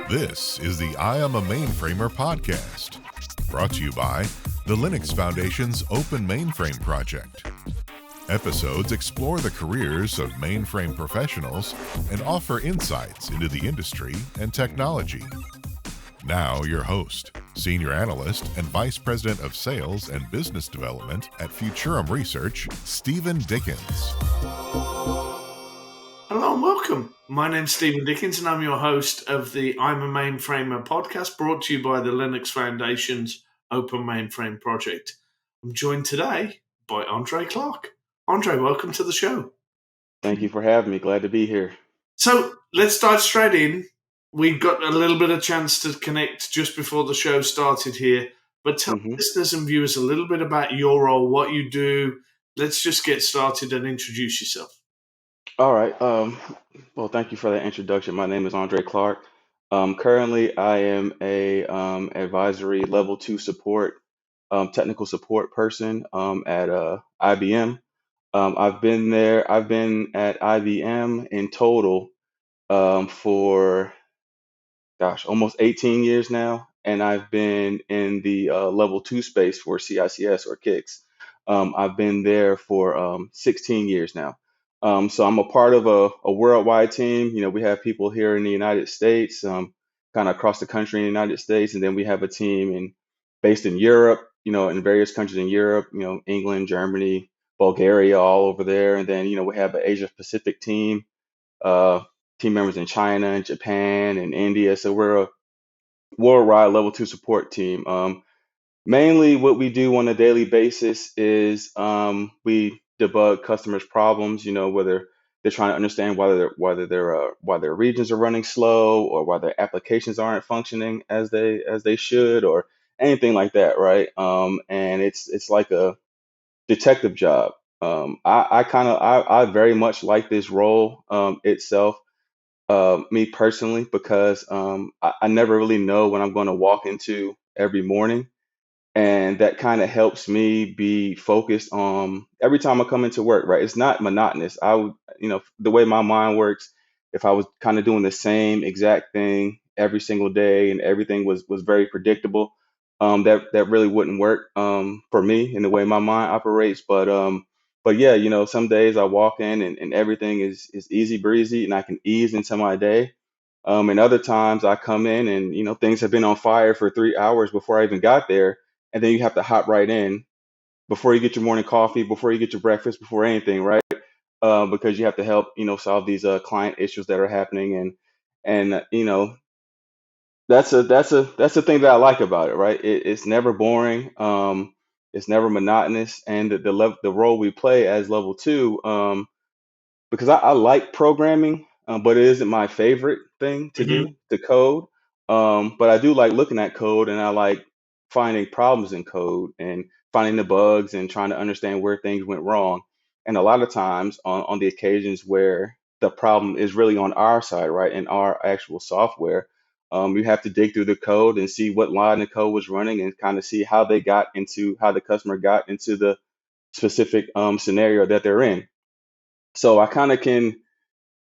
This is the I Am a Mainframer podcast, brought to you by the Linux Foundation's Open Mainframe project. Episodes explore the careers of mainframe professionals and offer insights into the industry and technology. Now, your host, Senior Analyst and Vice President of Sales and Business Development at Futurum Research, Steven Dickens. Hello and welcome. My name's Steven Dickens and I'm your host of the I'm a Mainframer podcast, brought to you by the Linux Foundation's Open Mainframe project. I'm joined today by Andre Clark. Andre, welcome to the show. Thank you for having me. Glad to be here. So let's dive straight in. We got a little bit of chance to connect just before the show started here, but tell listeners and viewers a little bit about your role, what you do. Let's just get started and introduce yourself. All right. Well, thank you for that introduction. My name is Andre Clark. Currently, I am a advisory level 2 support, technical support person at IBM. I've been at IBM in total for almost 18 years now, and I've been in the level 2 space for CICS or CICS. I've been there for 16 years now. So I'm a part of a worldwide team. You know, we have people here in the United States, kind of across the country in the United States, and then we have a team based in Europe, you know, in various countries in Europe, you know, England, Germany, Bulgaria, all over there. And then, you know, we have an Asia Pacific team, team members in China and Japan and India. So we're a worldwide level 2 support team. Mainly what we do on a daily basis is we debug customers' problems, you know, whether they're trying to understand why their regions are running slow, or why their applications aren't functioning as they should, or anything like that, right? And it's like a detective job. I very much like this role itself, me personally, because I never really know when I'm going to walk into every morning. And that kind of helps me be focused on every time I come into work, right? It's not monotonous. I would, you know, the way my mind works, if I was kind of doing the same exact thing every single day and everything was very predictable, that really wouldn't work for me in the way my mind operates. But yeah, you know, some days I walk in and everything is easy breezy and I can ease into my day. And other times I come in and, you know, things have been on fire for 3 hours before I even got there. And then you have to hop right in before you get your morning coffee, before you get your breakfast, before anything, right? Because you have to help, you know, solve these client issues that are happening. And you know, that's the thing that I like about it, right? It's never boring. It's never monotonous. And the role we play as level 2, because I like programming, but it isn't my favorite thing to do, to code. But I do like looking at code, and I like finding problems in code and finding the bugs and trying to understand where things went wrong. And a lot of times on the occasions where the problem is really on our side, right, in our actual software, you have to dig through the code and see what line of code was running and kind of see how the customer got into the specific scenario that they're in. So I kind of can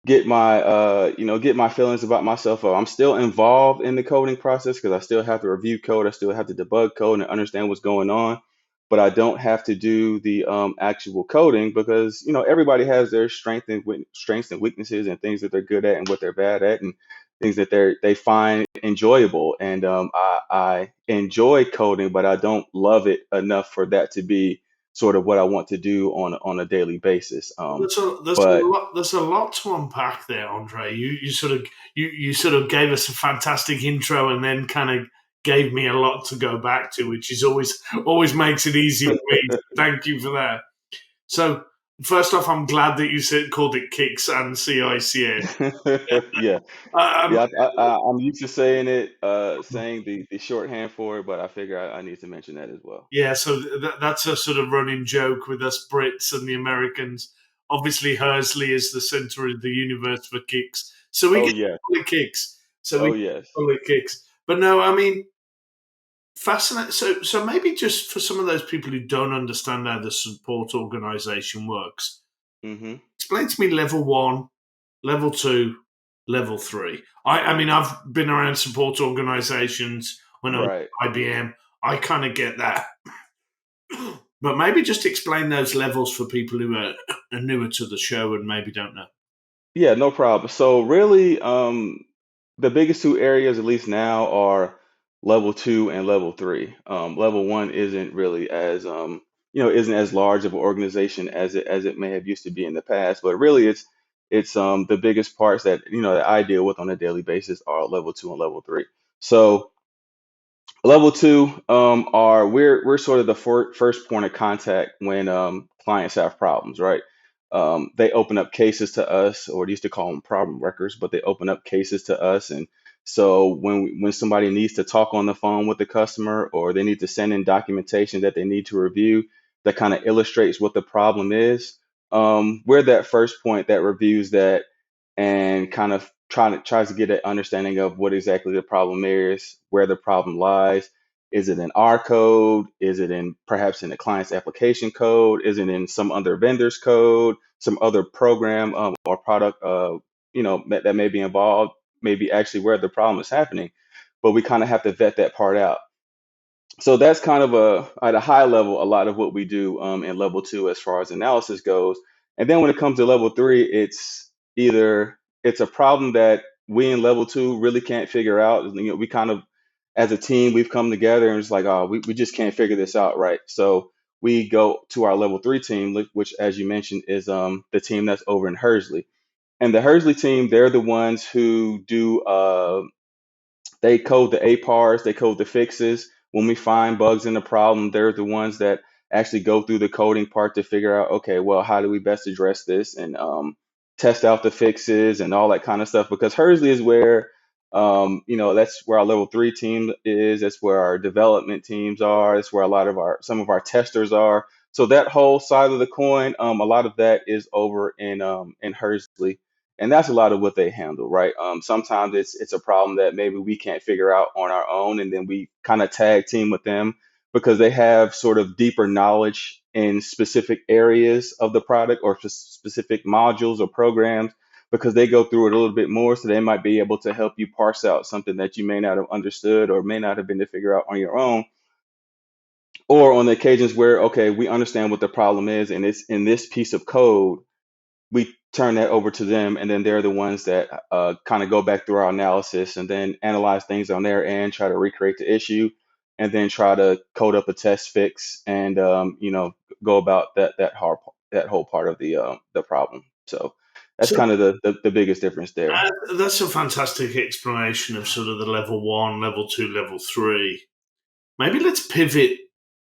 get my feelings about myself. I'm still involved in the coding process because I still have to review code, I still have to debug code and understand what's going on, but I don't have to do the actual coding because, you know, everybody has their strengths and weaknesses and things that they're good at and what they're bad at and things that they find enjoyable. And I enjoy coding, but I don't love it enough for that to be sort of what I want to do on a daily basis. But There's a lot to unpack there, Andre. You sort of gave us a fantastic intro and then kind of gave me a lot to go back to, which is always makes it easy for me. Thank you for that. So first off, I'm glad that you called it CICS and CICS. yeah, Um, yeah, I'm used to saying it, saying the shorthand for it, but I figure I need to mention that as well. Yeah, so that's a sort of running joke with us Brits and the Americans. Obviously, Hersley is the center of the universe for kicks, so we Oh get yeah, fully kicks. So we oh get yes. fully kicks. But no, I mean, fascinating. So maybe just for some of those people who don't understand how the support organization works, hmm explain to me level 1, level 2, level 3. I mean, I've been around support organizations when I was Right. at IBM. I kind of get that. But maybe just explain those levels for people who are newer to the show and maybe don't know. Yeah, no problem. So really, the biggest two areas, at least now, are level two and level three. Level one isn't really as isn't as large of an organization as it may have used to be in the past, but really it's the biggest parts that that I deal with on a daily basis are level two and level three. So level two are we're sort of the first point of contact when clients have problems, right? They open up cases to us, or they used to call them problem records, but they open up cases to us. And so when somebody needs to talk on the phone with the customer, or they need to send in documentation that they need to review that kind of illustrates what the problem is, we're that first point that reviews that and kind of tries to get an understanding of what exactly the problem is, where the problem lies. Is it in our code? Is it in perhaps in the client's application code? Is it in some other vendor's code, some other program or product that may be involved? Maybe actually where the problem is happening, but we kind of have to vet that part out. So that's kind of at a high level a lot of what we do in level two as far as analysis goes. And then when it comes to level three, it's a problem that we in level two really can't figure out. We kind of as a team we've come together and it's like, oh, we just can't figure this out, right? So we go to our level three team, which as you mentioned is the team that's over in Hersley. And the Hersley team, they're the ones who do they code the APARs, they code the fixes. When we find bugs in the problem, they're the ones that actually go through the coding part to figure out, okay, well, how do we best address this and test out the fixes and all that kind of stuff. Because Hersley is where, that's where our level three team is. That's where our development teams are. That's where some of our testers are. So that whole side of the coin, a lot of that is over in Hersley, and that's a lot of what they handle, right? Sometimes it's a problem that maybe we can't figure out on our own, and then we kind of tag team with them because they have sort of deeper knowledge in specific areas of the product or specific modules or programs because they go through it a little bit more, so they might be able to help you parse out something that you may not have understood or may not have been to figure out on your own. Or on the occasions where, okay, we understand what the problem is, and it's in this piece of code, we turn that over to them, and then they're the ones that kind of go back through our analysis and then analyze things on their end, try to recreate the issue, and then try to code up a test fix and go about that whole part of the problem. So that's So kind of the biggest difference there. that's a fantastic explanation of sort of the level 1, level 2, level 3. Maybe let's pivot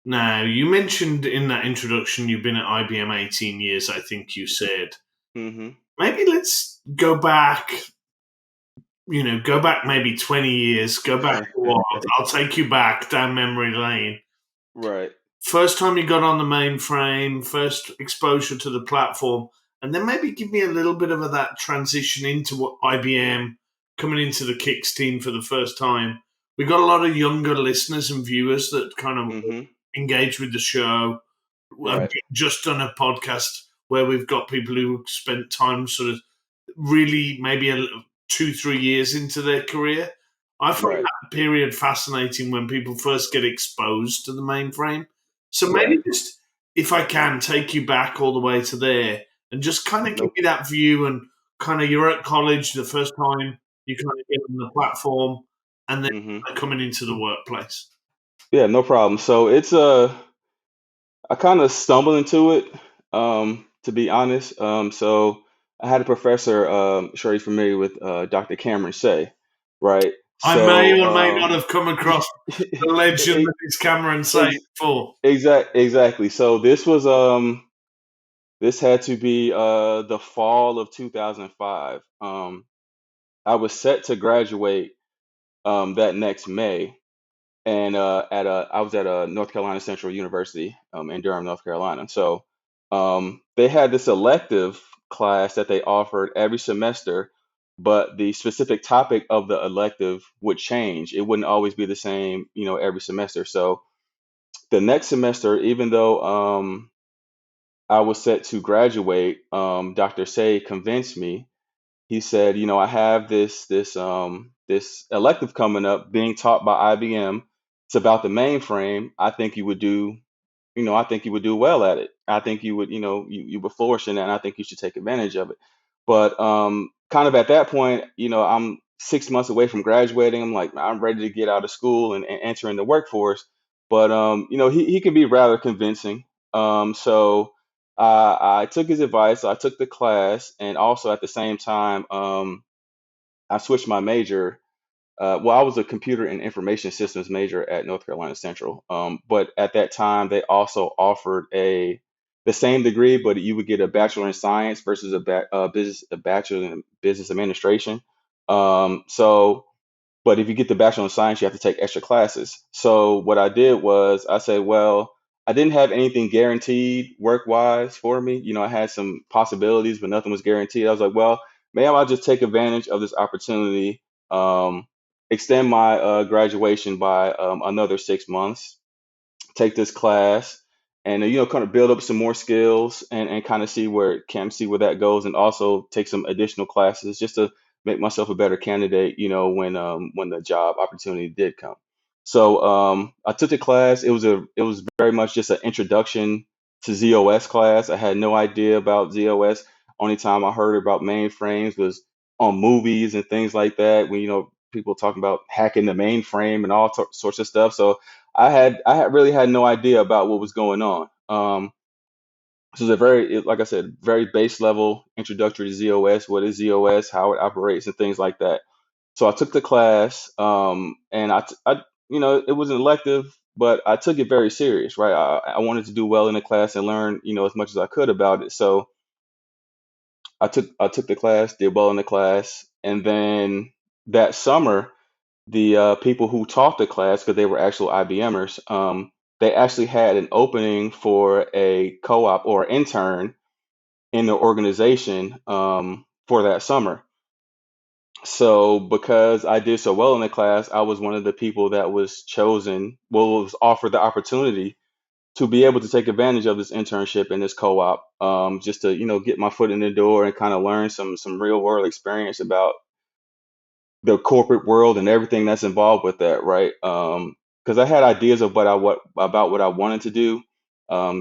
now. You mentioned in that introduction you've been at IBM 18 years, I think you said. Hmm. Maybe let's go back maybe 20 years, go back a while. I'll take you back down memory lane. Right. First time you got on the mainframe, first exposure to the platform, and then maybe give me a little bit of that transition into what IBM, coming into the CICS team for the first time. We got a lot of younger listeners and viewers that kind of Hmm. engage with the show. I've Right. just done a podcast where we've got people who spent time sort of really maybe 2-3 years into their career. I find Right. that period fascinating when people first get exposed to the mainframe. So Right. maybe just, if I can, take you back all the way to there and just kind of give Nope. me that view and kind of you're at college the first time you kind of get on the platform and then Hmm. coming into the workplace. Yeah, no problem. So I kind of stumbled into it, to be honest. So I had a professor, sure you're familiar with Dr. Cameron Shea, right? I may So or may not have come across the legend that is Cameron saying ex before. exactly. So this had to be the fall of 2005. I was set to graduate that next May, and I was at North Carolina Central University in Durham, North Carolina. So they had this elective class that they offered every semester, but the specific topic of the elective would change. It wouldn't always be the same, every semester. So the next semester, even though I was set to graduate, Dr. Say convinced me he said, I have this elective coming up being taught by IBM. It's about the mainframe. I think you would do well at it. I think you would, you would flourish in that, and I think you should take advantage of it. But kind of at that point, I'm 6 months away from graduating. I'm like, I'm ready to get out of school and enter in the workforce. But he can be rather convincing. So I took his advice. I took the class, and also at the same time, I switched my major. Well, I was a computer and information systems major at North Carolina Central. But at that time, they also offered the same degree, but you would get a bachelor in science versus a bachelor in business administration. So but if you get the Bachelor in Science, you have to take extra classes. So what I did was I said, well, I didn't have anything guaranteed work-wise for me. I had some possibilities, but nothing was guaranteed. I was like, well, maybe I'll just take advantage of this opportunity, um, extend my graduation by another 6 months, take this class, and kind of build up some more skills and kind of see where that goes, and also take some additional classes just to make myself a better candidate, when the job opportunity did come. So I took the class. It was very much just an introduction to ZOS class. I had no idea about ZOS. Only time I heard about mainframes was on movies and things like that, when people talking about hacking the mainframe and all sorts of stuff. So I had really had no idea about what was going on. This is like I said, very base level introductory to ZOS. What is ZOS? How it operates, and things like that. So I took the class, and it was an elective, but I took it very serious, right? I wanted to do well in the class and learn, as much as I could about it. So I took the class, did well in the class, and then that summer, the people who taught the class, because they were actual IBMers, they actually had an opening for a co-op or intern in the organization, for that summer. So because I did so well in the class, I was one of the people that was chosen, well, was offered the opportunity to be able to take advantage of this internship in this co-op, just to get my foot in the door and kind of learn some real world experience about the corporate world and everything that's involved with that, right? Because I had ideas of what about what I wanted to do.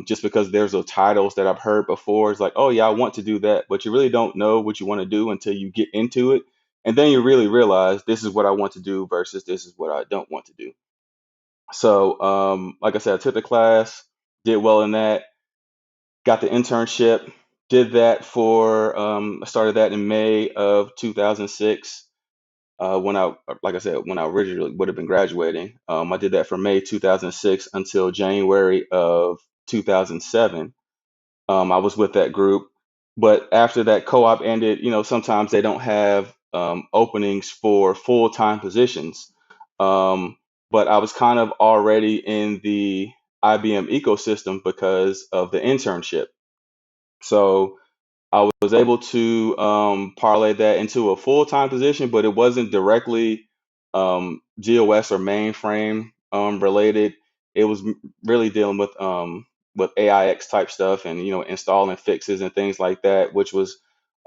Just because there's those titles that I've heard before, it's like, oh yeah, I want to do that, but you really don't know what you want to do until you get into it, and then you really realize this is what I want to do versus this is what I don't want to do. So, like I said, I took the class, did well in that, got the internship, did that for I started that in May of 2006. When like I said, when I originally would have been graduating. I did that from May 2006 until January of 2007. I was with that group, but after that co-op ended, sometimes they don't have openings for full-time positions. Um, but I was kind of already in the IBM ecosystem because of the internship. So I was able to parlay that into a full-time position, but it wasn't directly GOS or mainframe related. It was really dealing with AIX type stuff, and installing fixes and things like that, which was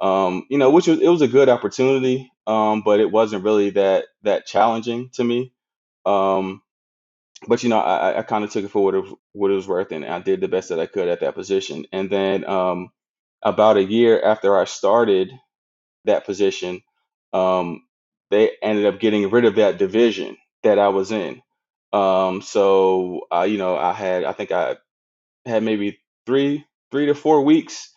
it was a good opportunity, but it wasn't really that challenging to me. Um, but I kind of took it for what it was worth, and I did the best that I could at that position. And then about a year after I started that position, um, they ended up getting rid of that division that I was in. So I think I had maybe three to 4 weeks,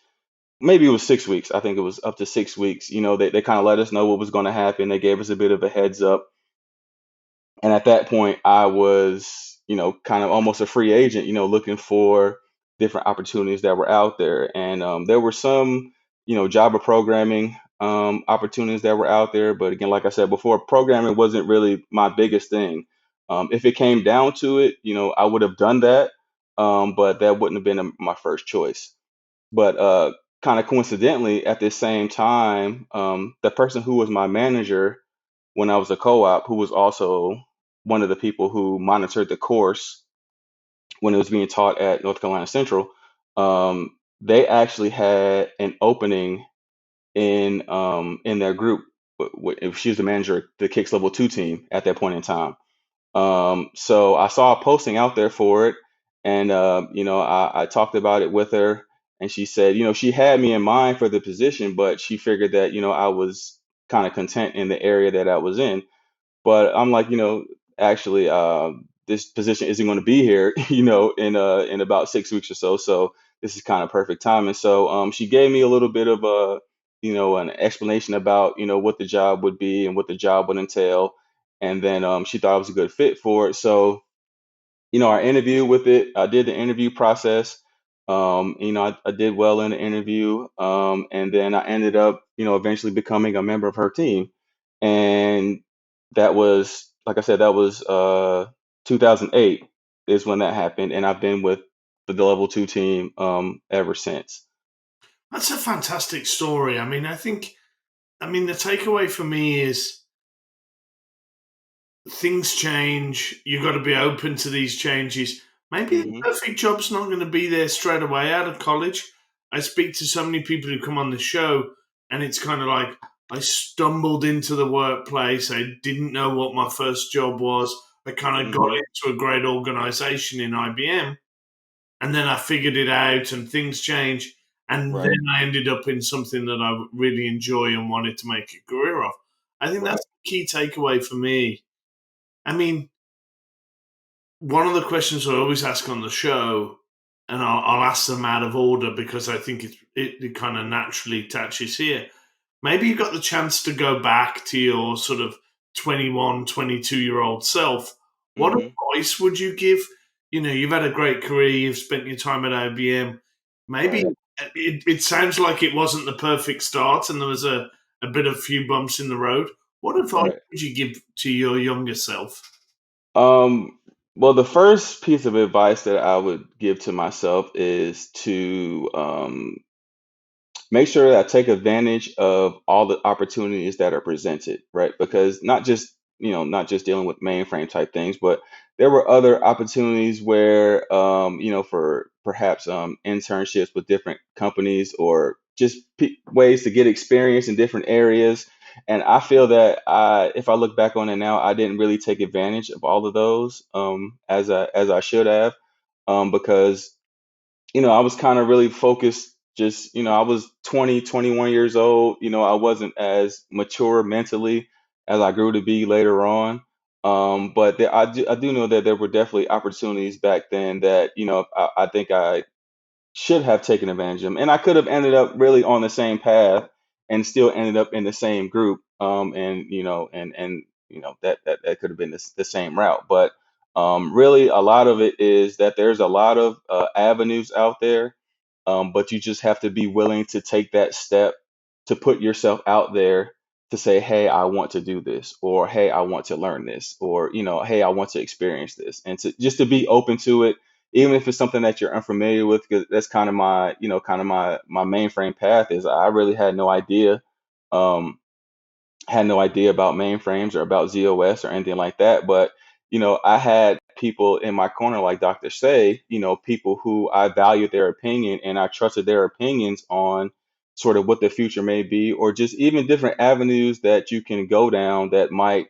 maybe it was 6 weeks. I think it was up to 6 weeks. They kind of let us know what was going to happen. They gave us a bit of a heads up, and at that point, I was, kind of almost a free agent, looking for different opportunities that were out there. And there were some, Java programming opportunities that were out there. But again, like I said before, programming wasn't really my biggest thing. If it came down to it, I would have done that, but that wouldn't have been my first choice. But kind of coincidentally, at the same time, the person who was my manager when I was a co-op, who was also one of the people who monitored the course when it was being taught at North Carolina Central, they actually had an opening in their group. If she was the manager of the CICS level 2 team at that point in time. So I saw a posting out there for it, and I talked about it with her, and she said, she had me in mind for the position, but she figured that I was kind of content in the area that I was in. But I'm like, actually, this position isn't going to be here, in about 6 weeks or so. So this is kind of perfect time. And so she gave me a little bit of an explanation about, what the job would be and what the job would entail. And then she thought I was a good fit for it. So our interview with it, I did the interview process. I did well in the interview, and then I ended up, eventually becoming a member of her team. And that was, like I said, that was 2008 is when that happened, and I've been with the level 2 team ever since. That's a fantastic story. I mean, the takeaway for me is things change. You've got to be open to these changes. Maybe the Hmm. perfect job's not going to be there straight away out of college. I speak to so many people who come on the show, and it's kind of like I stumbled into the workplace. I didn't know what my first job was. I kind of got Hmm. into a great organization in IBM, and then I figured it out, and things changed. And then Right, I ended up in something that I really enjoy and wanted to make a career of. I think right. that's the key takeaway for me. I mean, one of the questions I always ask on the show, and I'll ask them out of order because I think it kind of naturally attaches here. Maybe you got the chance to go back to your sort of 21, 22-year-old self. What Hmm. advice would you give? You've had a great career, you've spent your time at IBM. Maybe Right, it sounds like it wasn't the perfect start and there was a bit of few bumps in the road. What advice right. would you give to your younger self? Um, well, the first piece of advice that I would give to myself is to make sure that I take advantage of all the opportunities that are presented, right? Because not just dealing with mainframe type things, but there were other opportunities where, for perhaps internships with different companies or just ways to get experience in different areas. And I feel that if I look back on it now, I didn't really take advantage of all of those as I should have, because I was kind of really focused. Just, I was 20, 21 years old. I wasn't as mature mentally as I grew to be later on. But I do know that there were definitely opportunities back then that, I think I should have taken advantage of them. And I could have ended up really on the same path and still ended up in the same group. That could have been the same route. But really, a lot of it is that there's a lot of avenues out there, but you just have to be willing to take that step to put yourself out there to say, hey, I want to do this, or hey, I want to learn this, or hey, I want to experience this, and to be open to it, even if it's something that you're unfamiliar with, because that's kind of my mainframe path. Is I really um, had no idea about mainframes or about ZOS or anything like that. But I had people in my corner like Dr. Say, people who I valued their opinion and I trusted their opinions on sort of what the future may be, or just even different avenues that you can go down that might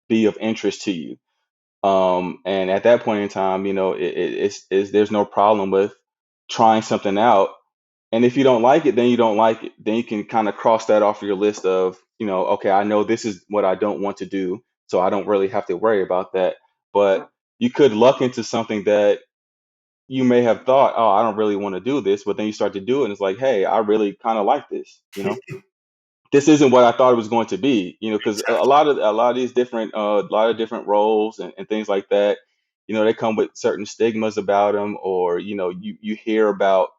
be of interest to you. And at that point in time, it's there's no problem with trying something out. And if you don't like it, then you don't like it. Then you can kind of cross that off your list of, okay, I know this is what I don't want to do, so I don't really have to worry about that. But you could luck into something that you may have thought, oh, I don't really want to do this, but then you start to do it, and it's like, hey, I really kind of like this. This isn't what I thought it was going to be, because a lot of these different a lot of different roles and things like that, they come with certain stigmas about them, or you hear about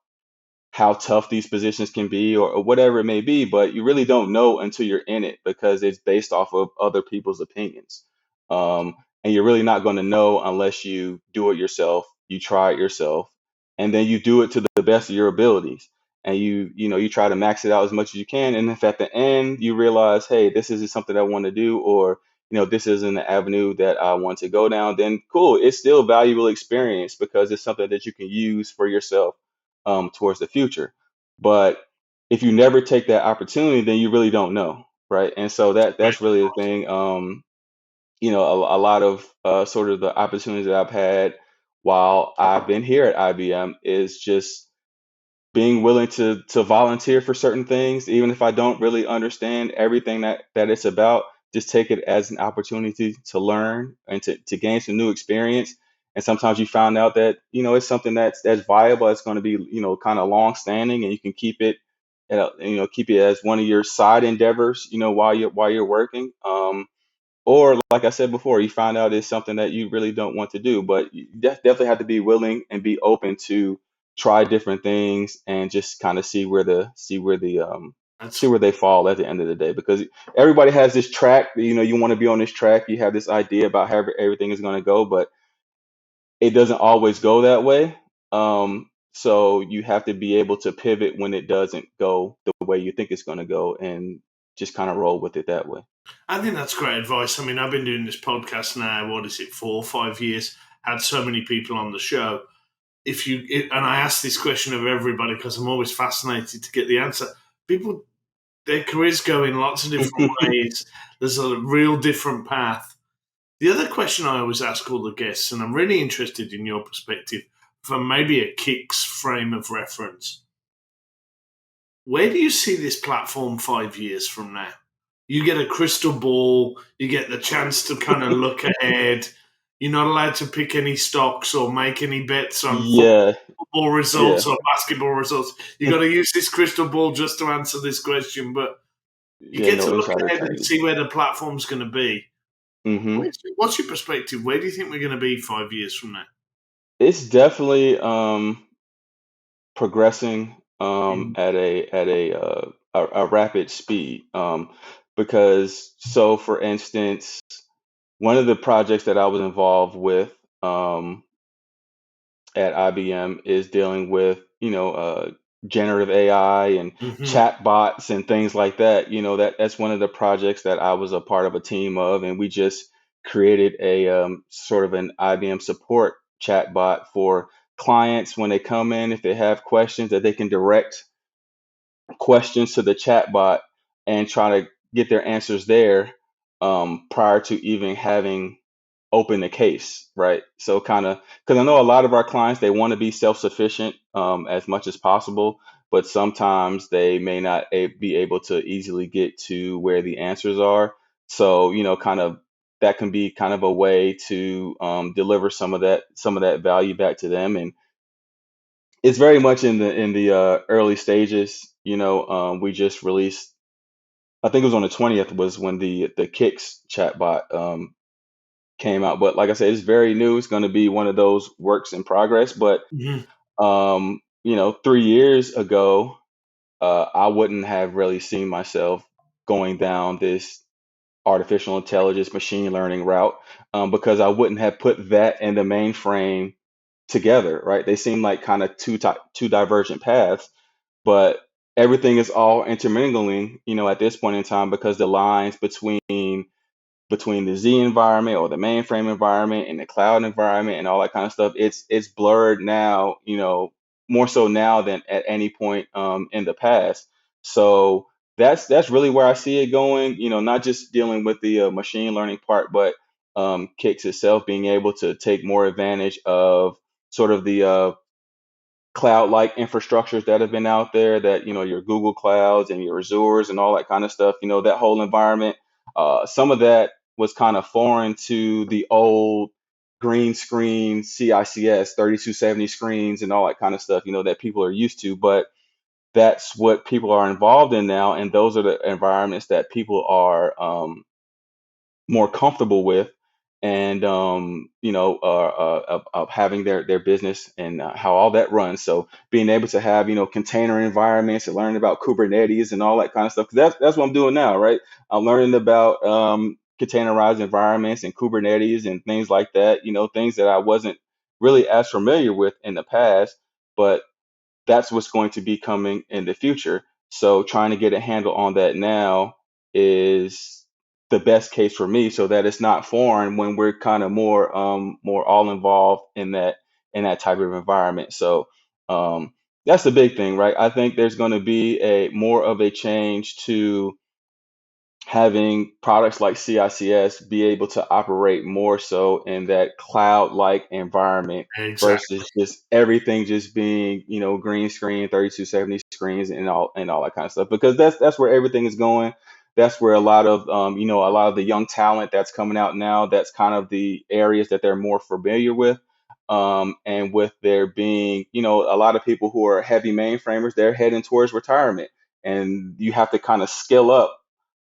how tough these positions can be, or whatever it may be, but you really don't know until you're in it because it's based off of other people's opinions. Um, and you're really not going to know unless you do it yourself, you try it yourself, and then you do it to the best of your abilities. And you try to max it out as much as you can. And if at the end you realize, hey, this isn't something I want to do, or this isn't the avenue that I want to go down, then cool. It's still valuable experience because it's something that you can use for yourself towards the future. But if you never take that opportunity, then you really don't know, right? And so that's really the thing. A lot of sort of the opportunities that I've had while I've been here at IBM is just being willing to volunteer for certain things, even if I don't really understand everything that it's about. Just take it as an opportunity to learn and to gain some new experience. And sometimes you find out that it's something that's viable. It's going to be kind of long standing, and you can keep it keep it as one of your side endeavors while you're working. Or like I said before, you find out it's something that you really don't want to do, but you definitely have to be willing and be open to try different things and just kind of see That's where they fall at the end of the day. Because everybody has this track, you want to be on this track, you have this idea about how everything is going to go, but it doesn't always go that way. So you have to be able to pivot when it doesn't go the way you think it's going to go, and just kind of roll with it that way. I think that's great advice. I mean, I've been doing this podcast now. What is it, 4 or 5 years? Had so many people on the show. And I ask this question of everybody because I'm always fascinated to get the answer. People, their careers go in lots of different ways. There's a real different path. The other question I always ask all the guests, and I'm really interested in your perspective from maybe a CICS frame of reference. Where do you see this platform 5 years from now? You get a crystal ball, you get the chance to kind of look ahead. You're not allowed to pick any stocks or make any bets on Yeah, football yeah. results or basketball results. You got to use this crystal ball just to answer this question, but you Yeah, get no to look insider ahead and trading. see where the platform's going to be. hmm What's your perspective? Where do you think we're going to be 5 years from now? It's definitely progressing Mm. at a rapid speed. Because so for instance, one of the projects that I was involved with um, at IBM is dealing with generative AI and Mm-hmm. chat bots and things like that. That's one of the projects that I was a part of a team of, and we just created a sort of an IBM support chat bot for clients when they come in, if they have questions, that they can direct questions to the chat bot and try to get their answers there prior to even having open the case, right? So kind of, because I know a lot of our clients, they want to be self-sufficient as much as possible, but sometimes they may not be able to easily get to where the answers are. So kind of that can be kind of a way to deliver some of that value back to them. And it's very much in the early stages. We just released, I think it was on the 20th was when the Kicks chatbot came out. But like I said, it's very new. It's going to be one of those works in progress. But Mm-hmm. 3 years ago, I wouldn't have really seen myself going down this artificial intelligence, machine learning route, because I wouldn't have put that and the mainframe together, right? They seem like kind of two divergent paths, but everything is all intermingling, at this point in time, because the lines between the Z environment or the mainframe environment and the cloud environment and all that kind of stuff, it's blurred now, more so now than at any point in the past. So that's really where I see it going. Not just dealing with the machine learning part, but Kix itself being able to take more advantage of sort of the cloud-like infrastructures that have been out there, that your Google clouds and your Azures and all that kind of stuff, that whole environment. Some of that was kind of foreign to the old green screen CICS 3270 screens and all that kind of stuff, that people are used to. But that's what people are involved in now, and those are the environments that people are more comfortable with, and of having their business and how all that runs. So being able to have container environments and learning about Kubernetes and all that kind of stuff, 'cause that's what I'm doing now, right? I'm learning about containerized environments and Kubernetes and things like that, things that I wasn't really as familiar with in the past, but that's what's going to be coming in the future. So trying to get a handle on that now is the best case for me, so that it's not foreign when we're kind of more all involved in that type of environment. So um, that's the big thing, right? I think there's going to be a more of a change to having products like CICS be able to operate more so in that cloud-like environment Exactly. versus just everything just being, green screen, 3270 screens and all that kind of stuff. Because that's where everything is going. That's where a lot of a lot of the young talent that's coming out now, that's kind of the areas that they're more familiar with. And with there being, a lot of people who are heavy mainframers, they're heading towards retirement. And you have to kind of skill up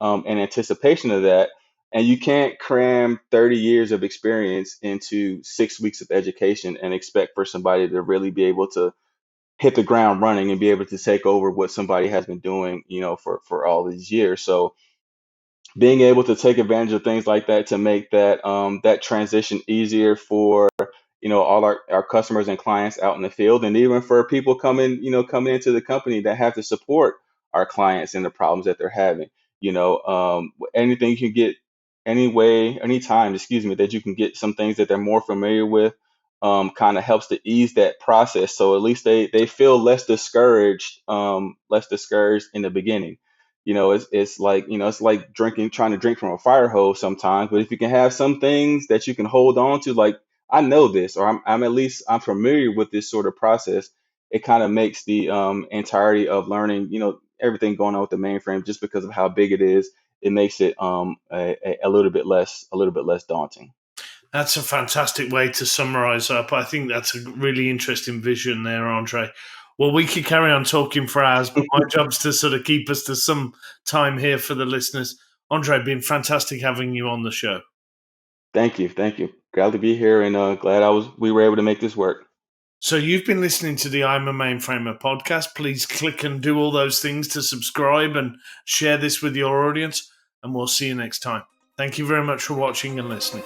in anticipation of that. And you can't cram 30 years of experience into 6 weeks of education and expect for somebody to really be able to hit the ground running and be able to take over what somebody has been doing, for all these years. So being able to take advantage of things like that to make that transition easier for all our customers and clients out in the field, and even for people coming into the company that have to support our clients and the problems that they're having. Anything you can get, any way, anytime, excuse me, that you can get some things that they're more familiar with, kind of helps to ease that process, so at least they feel less discouraged in the beginning. It's like trying to drink from a fire hose sometimes. But if you can have some things that you can hold on to, like, I know this, or I'm familiar with this sort of process, it kind of makes the entirety of learning, everything going on with the mainframe, just because of how big it is, it makes it a little bit less daunting. That's a fantastic way to summarize up. I think that's a really interesting vision there, Andre. Well, we could carry on talking for hours, but my job's to sort of keep us to some time here for the listeners. Andre, been fantastic having you on the show. Thank you. Glad to be here, and glad we were able to make this work. So you've been listening to the I'm a Mainframer podcast. Please click and do all those things to subscribe and share this with your audience, and we'll see you next time. Thank you very much for watching and listening.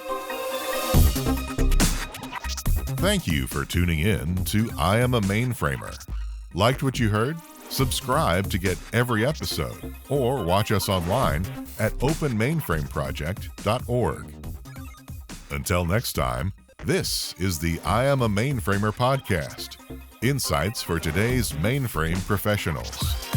Thank you for tuning in to I Am a Mainframer. Liked what you heard? Subscribe to get every episode, or watch us online at openmainframeproject.org. Until next time, this is the I Am a Mainframer podcast. Insights for today's mainframe professionals.